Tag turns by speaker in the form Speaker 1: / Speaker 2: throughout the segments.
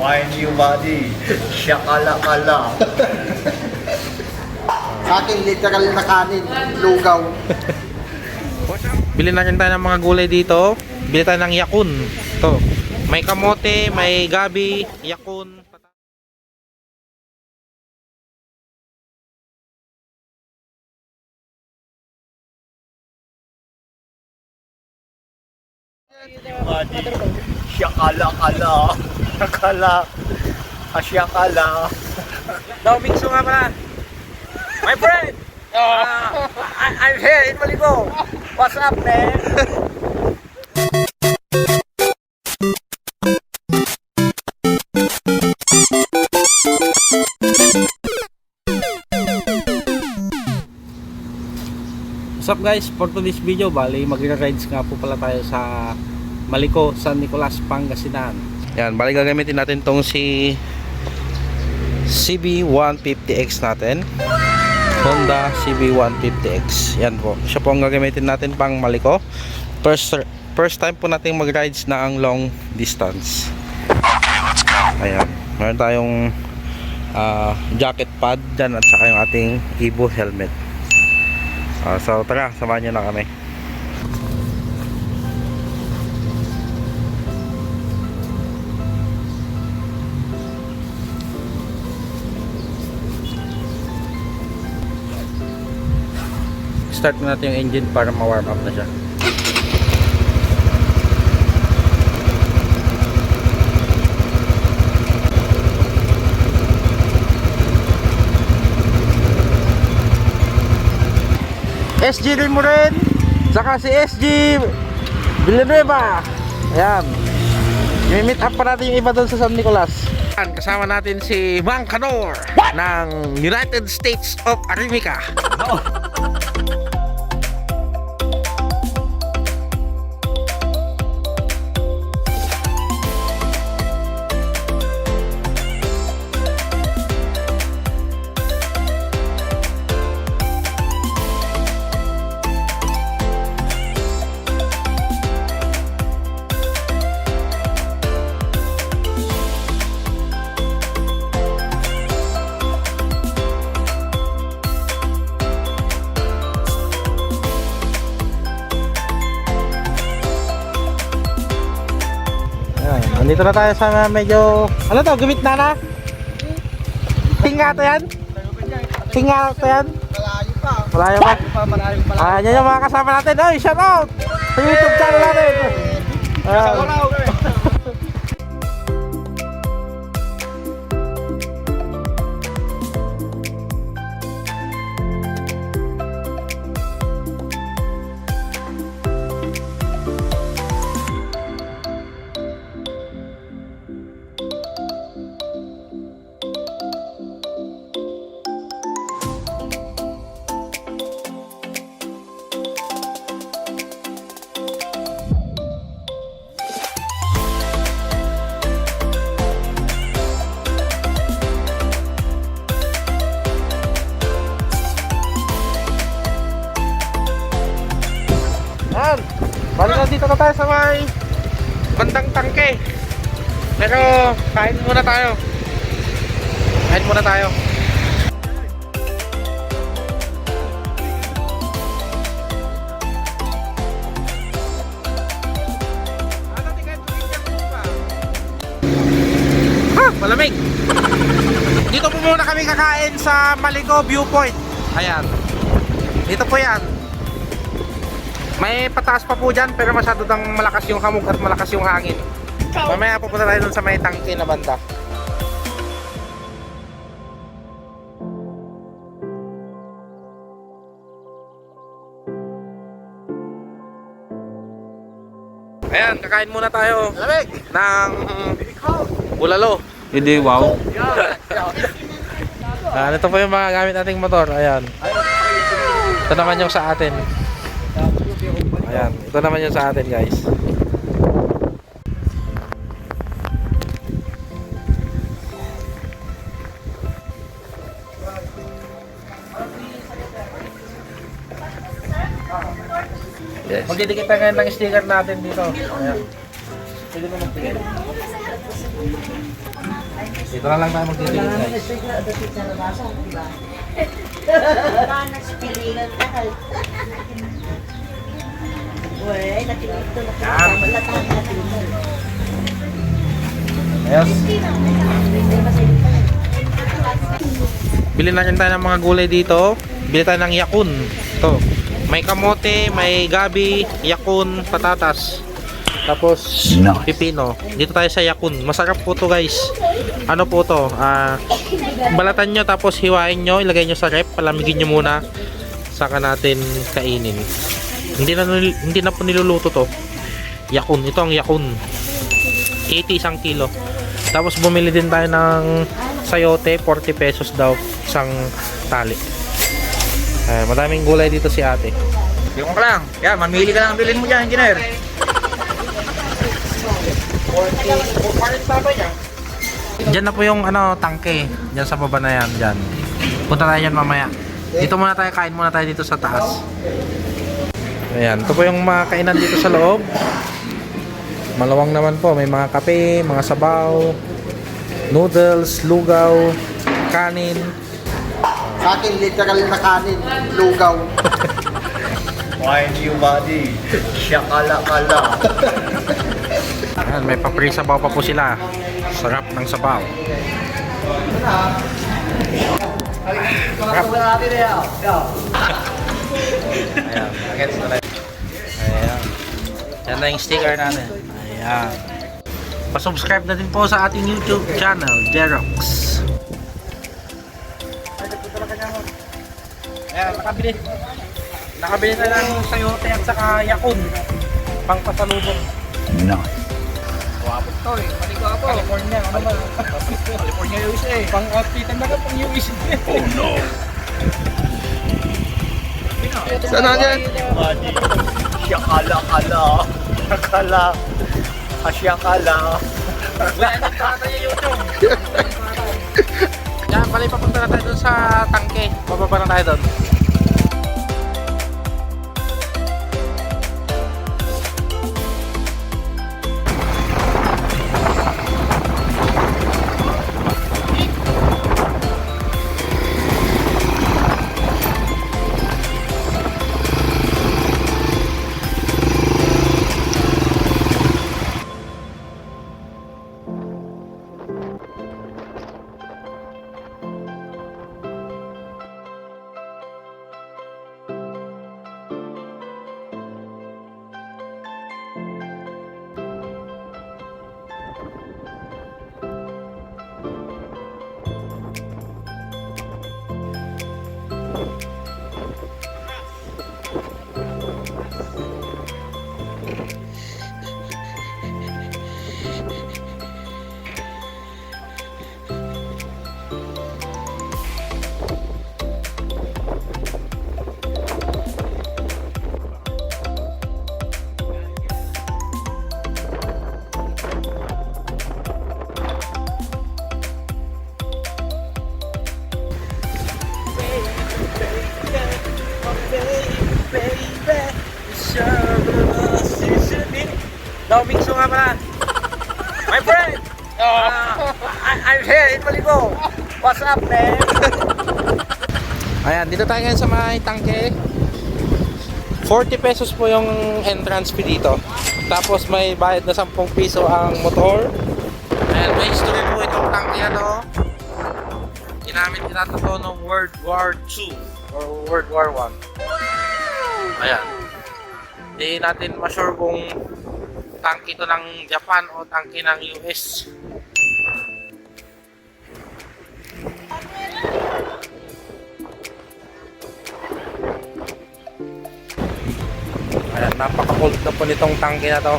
Speaker 1: Wine you body. Shakala-kala.
Speaker 2: Sa akin, literal na kanin, lugaw.
Speaker 3: Bili natin tayo ng mga gulay dito. Bili tayo ng yakun. Ito. May kamote, may gabi, yakun.
Speaker 1: Body. Shakala-kala. Shakala. Asyakala.
Speaker 3: Domingso nga pala.
Speaker 1: My friend! I'm here in Maligo. What's up, man?
Speaker 3: What's up guys, for today's video, bali magre-rides nga po pala tayo sa Malico, San Nicolas, Pangasinan. Yan, bali gagamitin natin tong si CB150X natin, Honda CB150X. Yan po, siya po ang gagamitin natin pang Malico. First time po natin mag-rides na ang long distance. Okay, let's go. Ayan, meron tayong jacket pad dyan at saka yung ating Evo helmet. So tara, samahan nyo na kami. Start na natin yung engine para ma-warm up na siya. SG rin mo rin, saka si SG Villanueva. Ayan, i-meet up pa natin yung iba doon sa San Nicolas. Kasama natin si Mang Canor ng United States of America. Nandito na tayo sa medyo, ano to, gumit na? Tinga to yan? Tinga to yan?
Speaker 2: Malayo pa.
Speaker 3: Malayo pa?
Speaker 2: Malayo.
Speaker 3: Yan yung mga kasama natin. Oy, shout out sa YouTube channel natin. Balik na dito na tayo sa may bandang tangke. Pero kain muna tayo. Kain muna tayo. Ha, malamig. Dito po muna kami kakain sa Malico Viewpoint. Ayan. Dito po yan. May pataas pa po dyan pero masyado dang malakas yung hamog at malakas yung hangin. Mamaya pupunta tayo dun sa may tangke na banda. Ayan, kakain muna tayo ng bulalo. Hindi, wow. Ito po yung mga gamit nating motor. Ayan. Ito naman yung sa atin. Ayan, ito naman yung sa atin guys. Yes. Magdidikit na ngayon ng sticker natin dito. Ayan. Pwede mo magpigil. Dito na lang tayo magtitigil guys. Yes. Bili na rin tayo ng mga gulay dito. Bili tayo ng yakun. Ito. May kamote, may gabi, yakun, patatas. Tapos pipino. Dito tayo sa yakun. Masarap po to guys. Ano po to? Balatan nyo tapos hiwain nyo. Ilagay nyo sa rep. Palamigin nyo muna. Saka natin kainin. Hindi na po niluluto to. Yakun. Ito ang yakun. 80 isang kilo. Tapos bumili din tayo ng sayote. 40 pesos daw. Isang tali. Madaming gulay dito si ate.
Speaker 1: Yung ka lang. Yan, mamili ka lang ang bilhin mo dyan, engineer.
Speaker 3: Diyan na po yung tangke. Diyan sa baba na yan. Diyan. Punta tayo dyan mamaya. Dito muna tayo. Kain muna tayo dito sa taas. Ayan. Ito po yung mga kainan dito sa loob. Malawang naman po. May mga kape, mga sabaw, noodles, lugaw, kanin.
Speaker 2: Sa akin, literal na kanin, lugaw.
Speaker 1: Why new body? Shakala-kala.
Speaker 3: Ayan, may papri sabaw pa po sila. Sarap ng sabaw. Sarap. Ayan, against the light. Ayan. Yan na yung sticker natin. Ayan. Pa-subscribe na din po sa ating YouTube channel, Jerox. Ayan, nakabili na lang sayote at saka yakun. Pang pasalubong.
Speaker 1: Wapot to eh. Maligwapo.
Speaker 3: California, ano ba?
Speaker 1: California USA.
Speaker 3: Pang outfitan na ka pang USA. Oh no!
Speaker 2: Saan na yan?
Speaker 1: Body. Shakala-kala. Shakala. Asyakala.
Speaker 3: Yan, bali papunta na tayo dun sa tangke. Bababa na tayo dun. Daumingso nga pala.
Speaker 1: My friend! I'm here in Maligo. What's up, man?
Speaker 3: Ayan, dito tayo ngayon sa may tangke. 40 pesos po yung entrance fee dito. Tapos may bayad na 10 piso ang motor. Ayan, may history po itong tangke na to. Ginamit nila to noong World War II or World War I. Ayan. Hindi natin ma-sure kung tangke ito ng Japan o tangke ng US. Ayan, napaka-cold na po nitong tangke na to.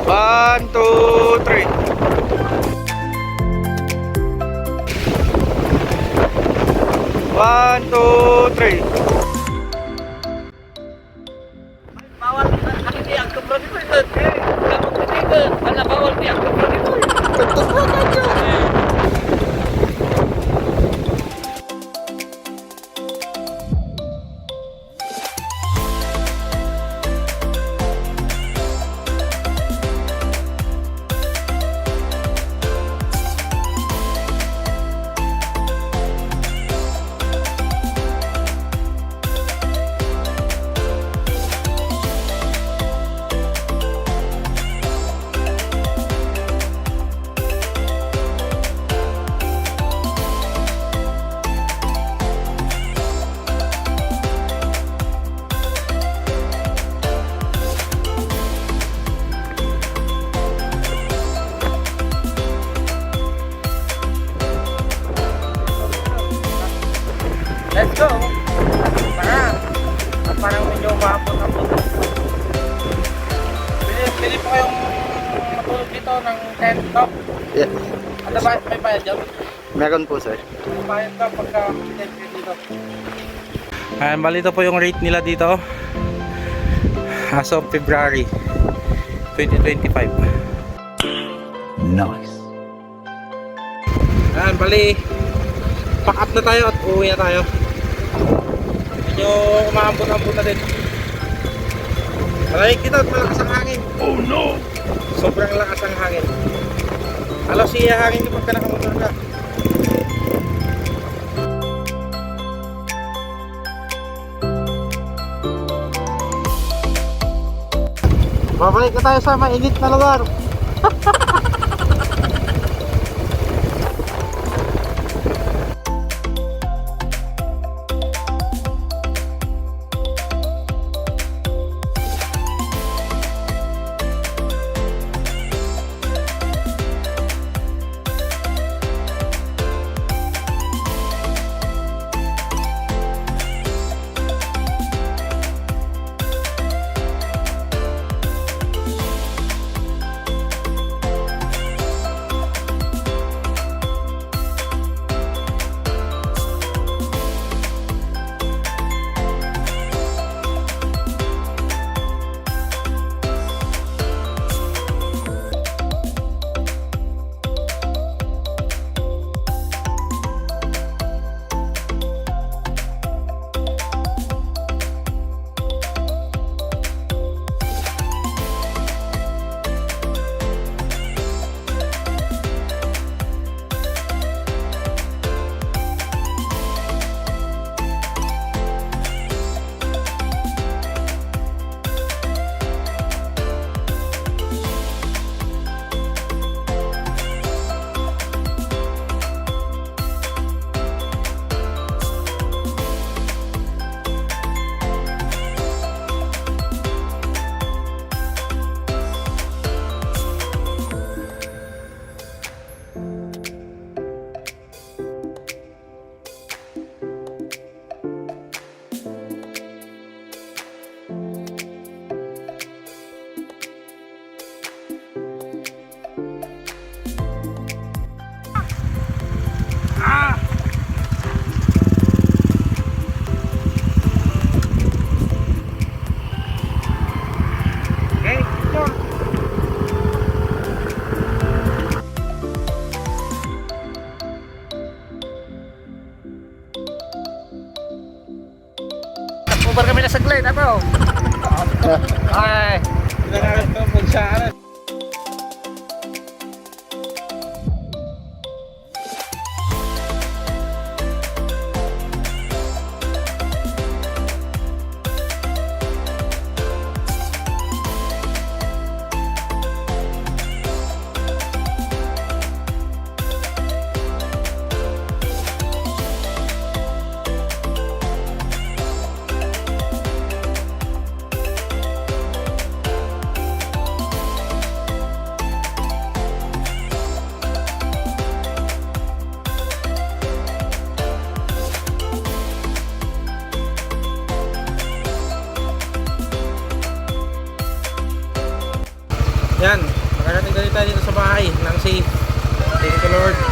Speaker 3: 1, 2, 3. 1, 2, 3.
Speaker 1: Bawal kasi ang kompromiso ito. Wala mong kompromiso. Wala bawal ang kompromiso.
Speaker 2: Tentu mo na dyan.
Speaker 3: parang medyo maapot-apot. Pili po kayong matulog dito ng tent, no?
Speaker 2: Yeah.
Speaker 3: Ano ba? May bayad dyan?
Speaker 2: Meron po, sir.
Speaker 3: Bayad ka pagka tent kayo dito. Ayan, bali ito po yung rate nila dito as of February 2025.
Speaker 2: Nice.
Speaker 3: Ayan, bali pack up na tayo at uuwi na tayo. Medyo umaambot-ambot na din. Malamig dito at malakas ang hangin. Oh no! Sobrang lakas ang hangin. Halos siya hangin kapag ka nakamotor ka. Babalik na tayo sa mainit na lugar. Ubar kami na saglit, ano? Ay, pinangarap ko punsaan. Yan, makarating tayo dito sa bahay ng safe. Thank you Lord.